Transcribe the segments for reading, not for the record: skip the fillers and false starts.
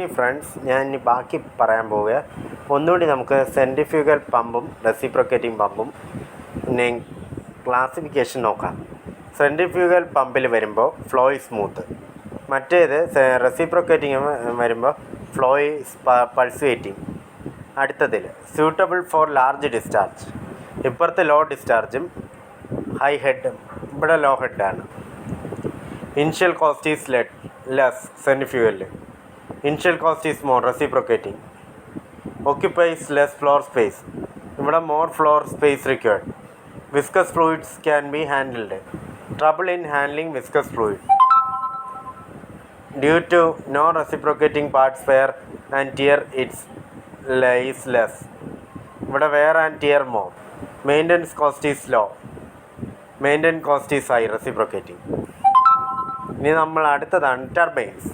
Finally friends, ഞാൻ ഇനി ബാക്കി പറയാൻ പോവുക. ഒന്നുകൂടി നമുക്ക് സെൻട്രിഫ്യൂഗൽ പമ്പും റെസിപ്രോക്കേറ്റിംഗ് പമ്പും പിന്നെ ക്ലാസിഫിക്കേഷൻ നോക്കാം. സെൻട്രിഫ്യൂഗൽ പമ്പിൽ വരുമ്പോൾ ഫ്ലോ ഈസ് സ്മൂത്ത്. മറ്റേത് റെസിപ്രോക്കേറ്റിംഗ് വരുമ്പോൾ ഫ്ലോ ഈസ് പൾസുവേറ്റിംഗ്. അടുത്തതിൽ സ്യൂട്ടബിൾ ഫോർ ലാർജ് ഡിസ്ചാർജ്. ഇപ്പുറത്ത് ലോ ഡിസ്ചാർജും ഹൈ ഹെഡും, ഇവിടെ ലോ ഹെഡാണ്. ഇനിഷ്യൽ കോസ്റ്റ് ഈസ് ലെസ് സെൻട്രിഫ്യൂഗലിൽ. Initial cost is more reciprocating. Occupies less floor space. ഇവിടെ more floor space required. Viscous fluids can be handled. Trouble in handling viscous fluid due to no reciprocating parts wear and tear is less. ഇവിടെ wear and tear more. Maintenance cost is low. Maintenance cost is high reciprocating. ഇനി നമ്മൾ അടുത്തതാണ് turbines.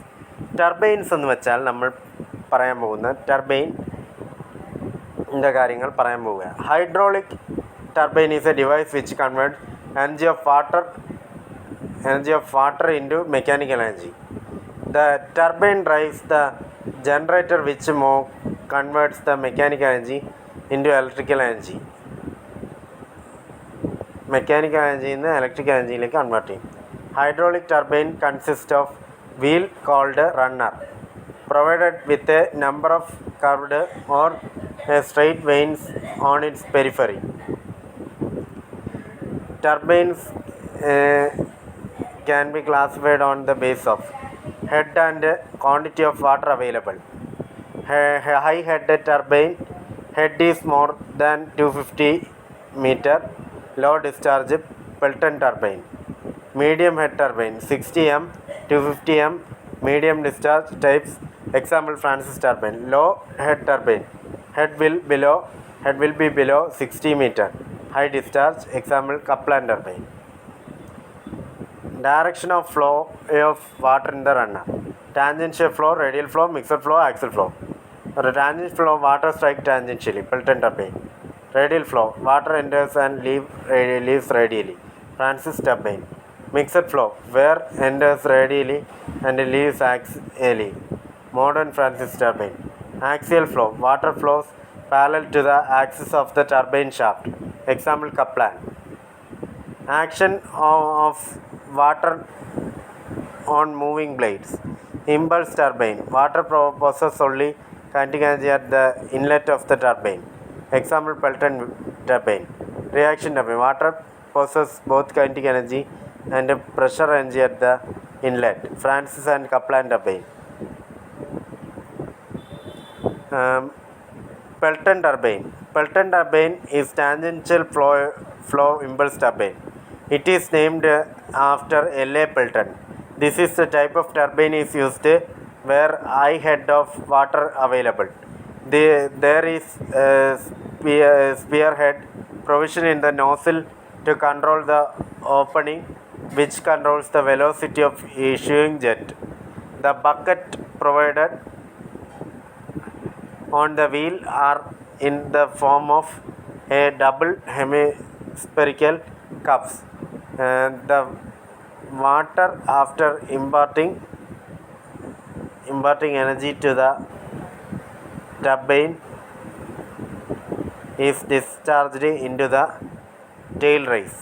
Turbines എന്ന് വെച്ചാൽ നമ്മൾ പറയാൻ പോകുന്ന ടർബൈൻ്റെ കാര്യങ്ങൾ പറയാൻ പോവുക. Hydraulic turbine is a device which convert energy of water into mechanical energy. The turbine drives the generator which converts the mechanical energy into electrical energy. Mechanical എനർജിയിൽ നിന്ന് ഇലക്ട്രിക്കൽ എനർജിയിലേക്ക് കൺവേർട്ട് ചെയ്യും. Hydraulic turbine consists of wheel called runner, provided with a number of curved or straight vanes on its periphery. Turbines can be classified on the basis of head and quantity of water available. High head turbine, head is more than 250 meter. Low discharge Pelton turbine. Medium head turbine 60 m, 250 m, medium discharge types. Example Francis turbine. Low head turbine, head will be below 60 meter. High discharge. Example Kaplan turbine. Direction of flow of water in the runner. Tangential flow, radial flow, mixed flow, axial flow. Tangential flow, water strike tangentially. Pelton turbine. Radial flow, water enters and leaves radially. Francis turbine. Mixed flow, where enters radially and leaves axially. Modern Francis turbine. Axial flow, water flows parallel to the axis of the turbine shaft. Example Kaplan. Action of water on moving blades. Impulse turbine. Water possesses only kinetic energy at the inlet of the turbine. Example Pelton turbine. Reaction turbine. Water possesses both kinetic energy and pressure energy at the inlet. Francis and Kaplan turbine. Pelton turbine. Pelton turbine is tangential flow impulse turbine. It is named after L.A. Pelton. This is the type of turbine is used where high head of water available. There is a spearhead provision in the nozzle to control the opening, which controls the velocity of issuing jet. The bucket provided on the wheel are in the form of a double hemispherical cups. The water, after imparting energy to the turbine, is discharged into the tail race.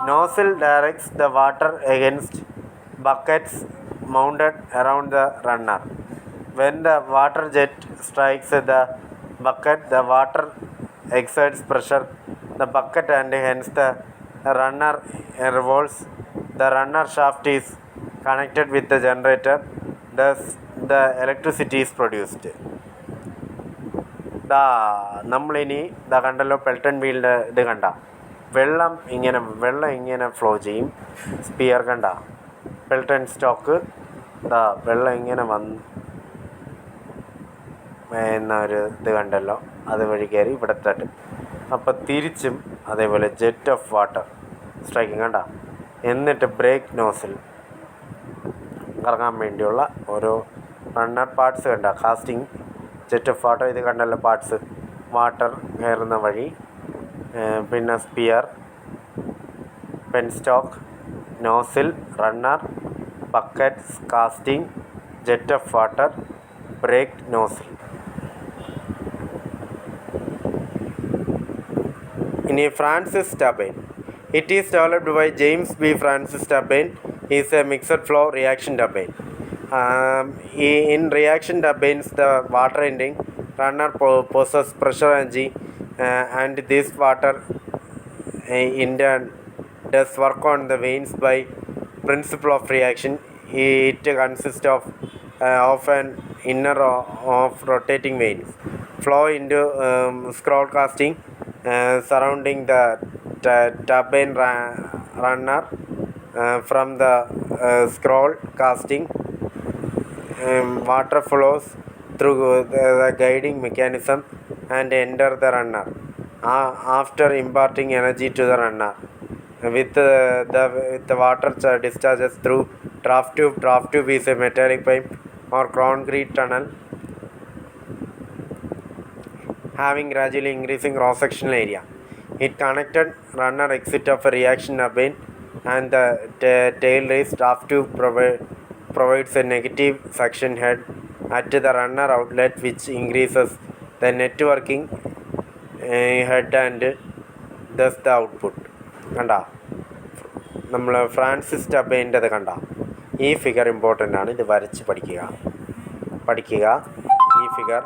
Nozzle directs the water against buckets mounted around the runner. When the water jet strikes the bucket, the water exerts pressure the bucket and hence the runner revolves. The runner shaft is connected with the generator, thus the electricity is produced. നമ്മളിനി കണ്ടല്ലോ Pelton വീലിൻ്റെ ഇത് കണ്ട വെള്ളം ഇങ്ങനെ flow ചെയ്യും. Sphere കണ്ട Pelton stock വെള്ളം ഇങ്ങനെ എന്നൊരു ഇത് കണ്ടല്ലോ, അതുവഴി കയറി ഇവിടെ തട്ടും. അപ്പോൾ തിരിച്ചും അതേപോലെ ജെറ്റ് ഓഫ് വാട്ടർ സ്ട്രൈക്കിങ് കണ്ട. എന്നിട്ട് ബ്രേക്ക് നോസിൽ കറങ്ങാൻ വേണ്ടിയുള്ള ഓരോ റണ്ണർ പാർട്സ് കണ്ട. കാസ്റ്റിംഗ്, ജെറ്റ് ഓഫ് വാട്ടർ ഇത് കണ്ടല്ലോ പാർട്സ്, വാട്ടർ കയറുന്ന വഴി. പിന്നെ spear, penstock, nozzle, runner, buckets, casting, jet of water, brake nozzle. In a Francis turbine, it is developed by James B. Francis turbine. Is a mixed flow reaction turbine. In reaction turbines, the water ending runner possesses pressure energy, and this water in turn does work on the vanes by principle of reaction. It consists of an inner of rotating vanes flow into scroll casting surrounding the turbine runner. From the scroll casting, water flows through the guiding mechanism and enter the runner after imparting energy to the runner. With the water discharges through draft tube. Draft tube is a metallic pipe or concrete tunnel having gradually increasing cross-sectional area. It connected runner exit of a reaction turbine and the tail race. Draft tube provides a negative suction head at the runner outlet, which increases the networking head and thus the output. കണ്ട നമ്മൾ Francis ടർബൈൻ്റെത് കണ്ട ഈ figure important ആണ്. ഇത് വരച്ച് പഠിക്കുക ഈ figure.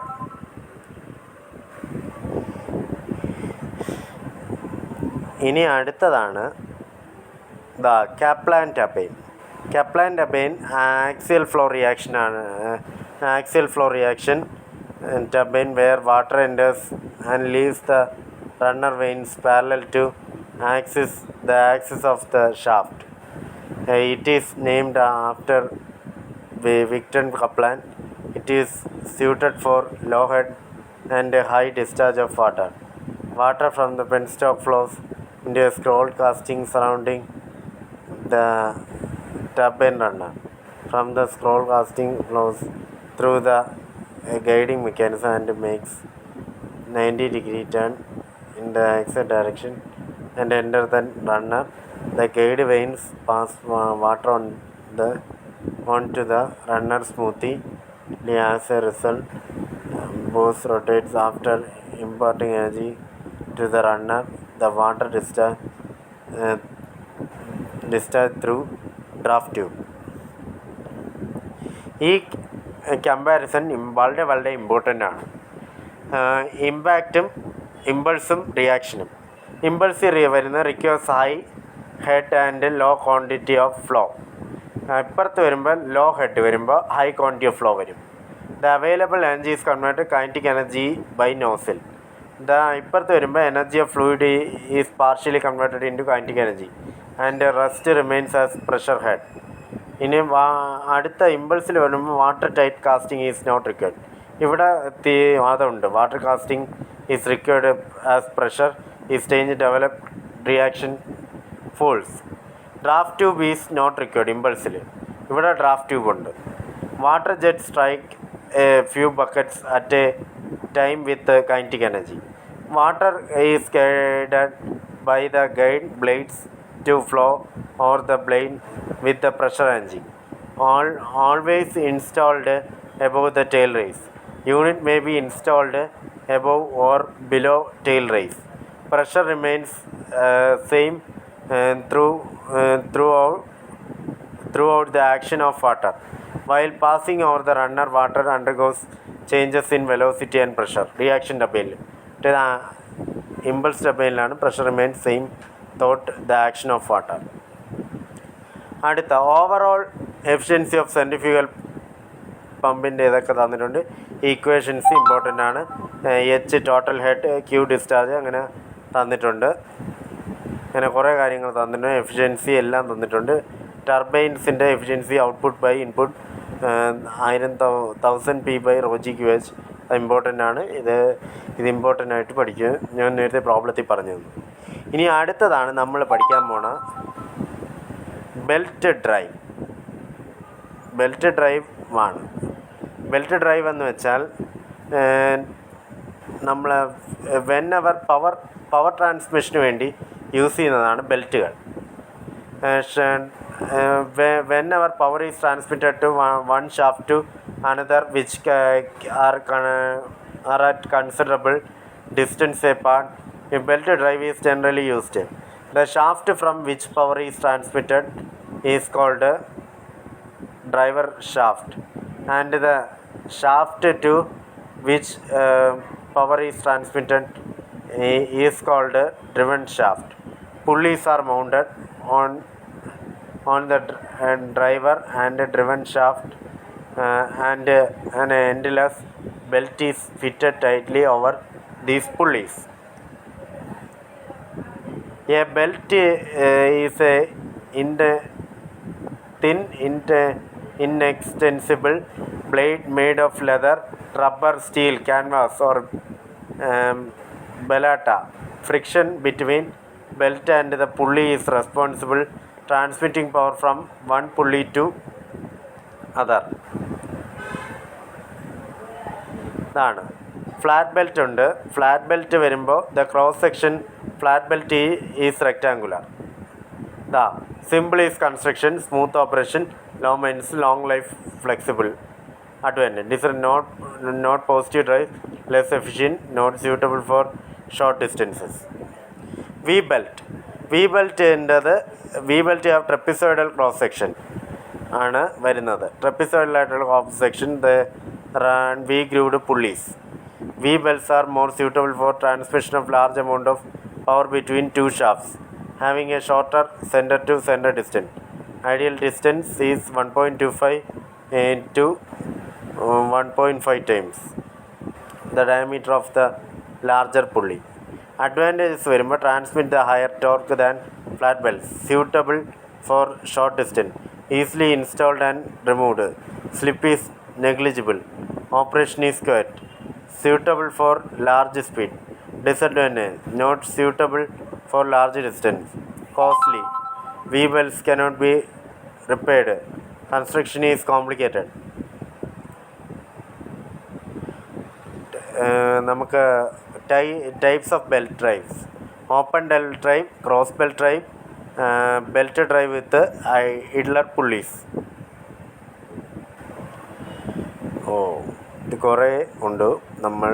ഇനി അടുത്തതാണ് the Kaplan turbine. Kaplan turbine axial flow reaction ആണ്. Axial flow reaction turbine where water enters and leaves the runner vanes parallel to the axis of the shaft. It is named after Victor Kaplan. It is suited for low head and high discharge of water. Water from the penstock flows into a scroll casting surrounding the turbine runner. From the scroll casting flows through the guiding mechanism and makes 90-degree turn in the exit direction and enter the runner. The guide vanes pass water onto the runner smoothly. As a result, both rotates after imparting energy to the runner. The water discharge through draft tube. ഈ comparison വളരെ important ആണ്. ഇമ്പാക്റ്റും ഇമ്പൾസും റിയാക്ഷനും. Impulse വരുന്ന requires high head and low quantity of flow. ഇപ്പുറത്ത് വരുമ്പോൾ low head വരുമ്പോൾ ഹൈ ക്വാണ്ടിറ്റി ഓഫ് ഫ്ലോ വരും. The available energy is converted kinetic energy by nozzle. ഇപ്പുറത്ത് വരുമ്പോൾ energy of fluid is partially converted into kinetic energy and rest remains as pressure head. ഇനി അടുത്ത ഇമ്പൾസിൽ വരുമ്പോൾ water tight casting is not required. ഇവിടെ അതുണ്ട്. Water casting is required as pressure is change develop reaction force. Draft tube is not required ഇമ്പൾസിൽ. ഇവിടെ draft tube ഉണ്ട്. Water jet strike a few buckets at a time with kinetic energy. Water is guided by the guide blades to flow over the plane with the pressure engine always installed above the tail race. Unit may be installed above or below tail race. Pressure remains same throughout the action of water. While passing over the runner, water undergoes changes in velocity and pressure. Reaction turbine. Impulse turbine pressure remains same throughout the action of water. അടുത്ത overall efficiency of centrifugal പമ്പിൻ്റെ ഇതൊക്കെ തന്നിട്ടുണ്ട്. Equations important ആണ്. H total head, Q discharge അങ്ങനെ തന്നിട്ടുണ്ട്. അങ്ങനെ കുറേ കാര്യങ്ങൾ തന്നിട്ടുണ്ട്. എഫിഷ്യൻസി എല്ലാം തന്നിട്ടുണ്ട്. ടർബൈൻസിൻ്റെ efficiency output by input 1000 P/ρg/QH important ആണ്. ഇത് ഇമ്പോർട്ടൻ്റ് ആയിട്ട് പഠിക്കുക. ഞാൻ നേരത്തെ പ്രോബ്ലത്തിൽ പറഞ്ഞു തന്നു. ഇനി അടുത്തതാണ് നമ്മൾ പഠിക്കാൻ പോണ ബെൽറ്റ് ഡ്രൈവ്. ബെൽറ്റ് ഡ്രൈവ് ആണ്. ബെൽറ്റ് ഡ്രൈവ് എന്ന് വെച്ചാൽ നമ്മൾ പവർ ട്രാൻസ്മിഷന് വേണ്ടി യൂസ് ചെയ്യുന്നതാണ് ബെൽറ്റുകൾ. whenever power is transmitted to one shaft to another, which are at considerable distance apart, a belt drive is generally used. The shaft from which power is transmitted is called a driver shaft, and the shaft to which power is transmitted is called a driven shaft. Pulleys are mounted on the driver and a driven shaft, and an endless belt is fitted tightly over these pulleys. A belt is a thin, inextensible blade made of leather, rubber, steel, canvas, or bellata. Friction between belt and the pulley is responsible transmitting power from one pulley to other. ഇതാണ് flat belt ഉണ്ട്. Flat belt വരുമ്പോൾ the cross section flat belt is rectangular. The simple is construction, smooth operation, low mains, long life, flexible. Advantage: this is not positive drive, less efficient, not suitable for short distances. V-belt എന്നത് V-belt have trapezoidal cross section ആണ് വരുന്നത്. trapezoidal ആയിട്ടുള്ള cross section run V-grooved pulleys. V-belts are more suitable for transmission of large amount of power between two shafts, having a shorter center to center distance. Ideal distance is 1.25 to 1.5 times the diameter of the larger pulley. Advantages വരുമ്പോൾ transmit the higher torque than flat belts, suitable for short distance, easily installed and removed, slip is negligible, operation is quick, suitable for large speed. Disadvantage: not suitable for large distance, costly, V-belts cannot be repaired, construction is complicated. നമുക്ക് types of belt drives: open belt drive, cross belt drive, belt drive with idler pulleys. ഇത് കുറേ ഉണ്ട്. നമ്മൾ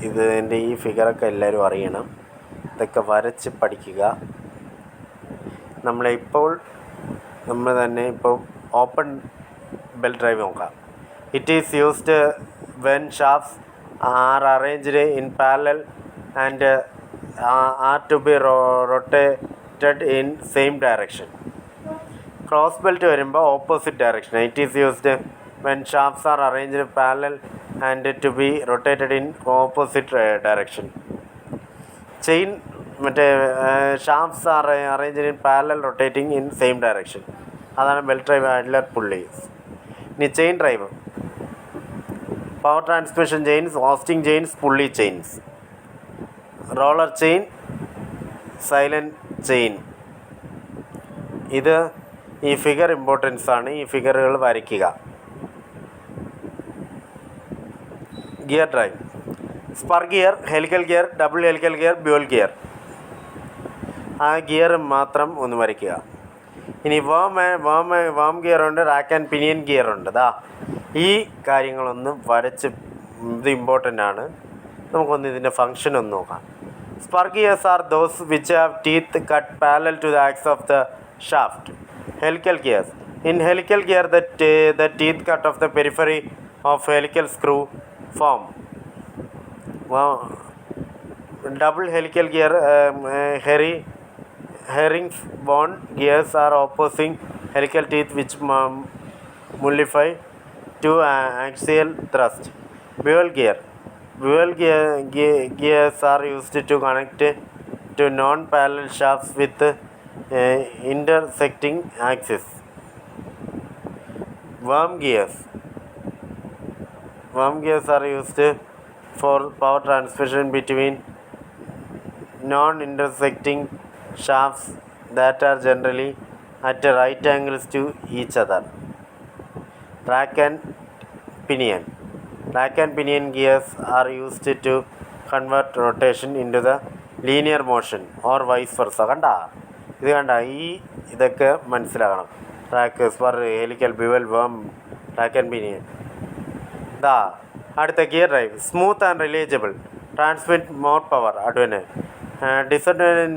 ഇതിൻ്റെ ഈ ഫിഗറൊക്കെ എല്ലാവരും അറിയണം. ഇതൊക്കെ വരച്ച് പഠിക്കുക. നമ്മൾ തന്നെ ഇപ്പോൾ ഓപ്പൺ ബെൽറ്റ് ഡ്രൈവ് നോക്കാം. It is used when shafts are arranged in parallel and are to be rotated in same direction. Cross belt വരുമ്പോൾ opposite direction. It is used when shafts are arranged parallel and to be rotated in opposite direction. Chain shafts are arranged in parallel, rotating in same direction. അതാണ് belt drive idler pulleys. ഇനി chain drive: power transmission chains, hosting chains, pulley chains, roller chain, silent chain. ഇത് ഈ figure importance ആണ്. ഈ ഫിഗറുകൾ വരയ്ക്കുക. Gear drive: spur gear, helical gear, double helical gear, dual gear. ആ gear മാത്രം ഒന്ന് വരയ്ക്കുക. ഇനി വേം ഗിയർ ഉണ്ട്, റാക്ക് ആൻഡ് പിനിയൻ ഗിയർ ഉണ്ട്. ഈ കാര്യങ്ങളൊന്ന് വരച്ച് ഇത് ഇമ്പോർട്ടൻ്റ് ആണ്. നമുക്കൊന്ന് ഇതിൻ്റെ ഫങ്ഷൻ ഒന്ന് നോക്കാം. Spur gears are those which have teeth cut parallel to the axis of the shaft. Helical gears: in helical gear the teeth cut of the periphery of helical screw form. Double helical gear herringbone gears are opposing helical teeth which nullify to axial thrust. Dual gears are used to connect to non-parallel shafts with intersecting axes. Worm gears are used for power transmission between non-intersecting shafts that are generally at right angles to each other. Rack and pinion gears are used to convert rotation into the linear motion or vice versa. ഇതൊക്കെ മനസ്സിലാക്കണം. Track spur helical bevel worm track and pinion. അടുത്ത gear drive smooth and reliable, transmit more power. അഡ്വന്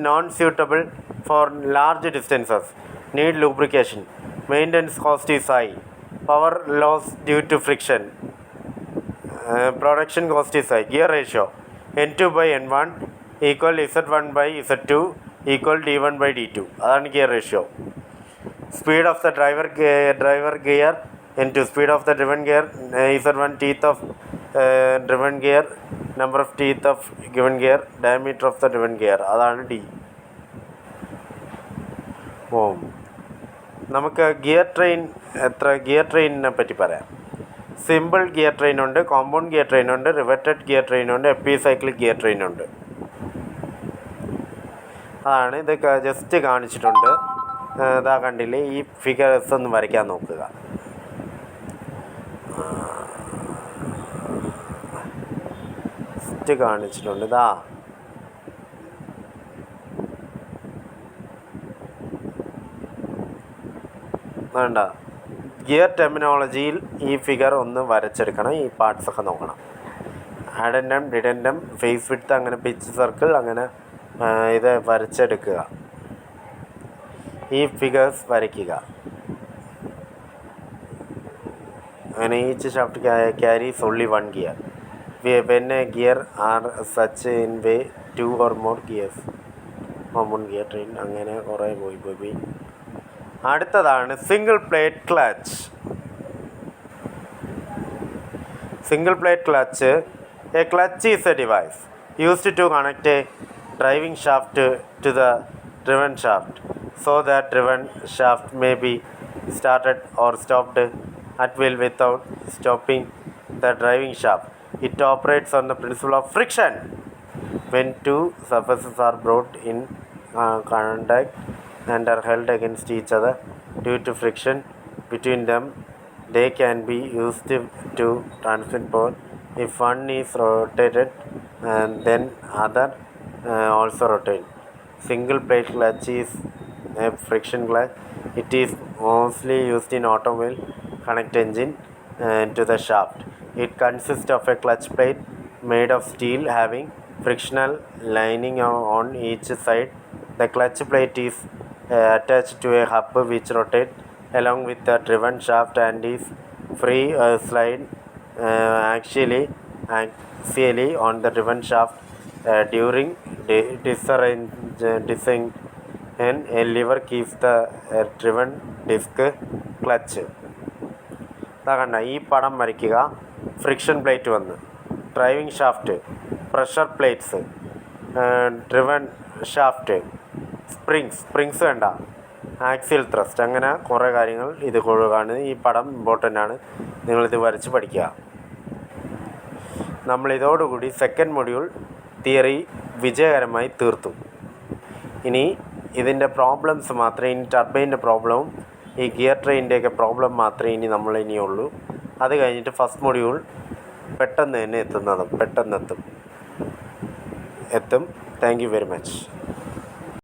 non suitable for large distances, need lubrication, maintenance cost is high, power loss due to friction, production cost is high. Gear ratio N2/N1 equal Z1/Z2 equal D1/D2. അതാണ് gear ratio. Speed of the driver gear N2, speed of the driven gear Z1, teeth of driven gear, number of teeth of given gear, diameter of the driven gear, അതാണ് D. നമുക്ക് gear ട്രെയിനിനെ പറ്റി പറയാം. Simple gear ട്രെയിനുണ്ട്, compound gear ട്രെയിനുണ്ട്, riveted gear ട്രെയിനുണ്ട്, epicyclic gear ട്രെയിനുണ്ട്. അതാണ് ഇതൊക്കെ ജസ്റ്റ് കാണിച്ചിട്ടുണ്ട്. ഇതാ കണ്ടില്ലേ, ഈ ഫിഗേഴ്സ് ഒന്ന് വരയ്ക്കാൻ നോക്കുക. ജസ്റ്റ് കാണിച്ചിട്ടുണ്ട്. ഇതാ വേണ്ട, ഗിയർ ടെർമിനോളജിയിൽ ഈ ഫിഗർ ഒന്ന് വരച്ചെടുക്കണം. ഈ പാർട്സൊക്കെ നോക്കണം. അഡൻഡം, ഡിഡൻഡം, ഫേസ് വിഡ്ത്ത്, അങ്ങനെ പിച്ച് സർക്കിൾ, അങ്ങനെ ഇത് വരച്ചെടുക്കുക. ഈ ഫിഗേഴ്സ് വരയ്ക്കുക. അങ്ങനെ each shaft carries only one gear. When a gear are such in way 2 or more gears. Common gear train. അങ്ങനെ കുറേ പോയി. അടുത്തതാണ് single plate clutch. Single plate clutch. A clutch is a device used to connect a driving shaft to the driven shaft so that driven shaft may be started or stopped at will without stopping the driving shaft. It operates on the principle of friction. When two surfaces are brought in contact and are held against each other due to friction between them, they can be used to transmit power. If one is rotated and then other also rotate. Single plate clutch is a friction clutch. It is mostly used in automobile connect engine to the shaft. It consists of a clutch plate made of steel having frictional lining on each side. The clutch plate is attached to a hub which rotates along with the driven shaft and is free slide axially on the driven shaft. During descent, a lever keeps the driven disc clutch. കണ്ട ഈ പടം വരയ്ക്കുക. Friction plate വന്ന്, driving shaft, pressure plates, driven shaft, springs വേണ്ട, axle thrust, അങ്ങനെ കുറേ കാര്യങ്ങൾ ഇത് കാണുന്നത്. ഈ പടം ഇമ്പോർട്ടൻ്റ് ആണ്. നിങ്ങളിത് വരച്ച് പഠിക്കുക. നമ്മളിതോടുകൂടി സെക്കൻഡ് മൊഡ്യൂൾ തിയറി വിജയകരമായി തീർത്തു. ഇനി ഇതിൻ്റെ പ്രോബ്ലംസ് മാത്രമേ, ഇനി ടർബൈൻ്റെ പ്രോബ്ലവും ഈ ഗിയർ ട്രെയിനിൻ്റെയൊക്കെ പ്രോബ്ലം മാത്രമേ ഇനിയുള്ളൂ. അത് കഴിഞ്ഞിട്ട് ഫസ്റ്റ് മൊഡ്യൂൾ പെട്ടെന്ന് തന്നെ എത്തും. Thank you very much.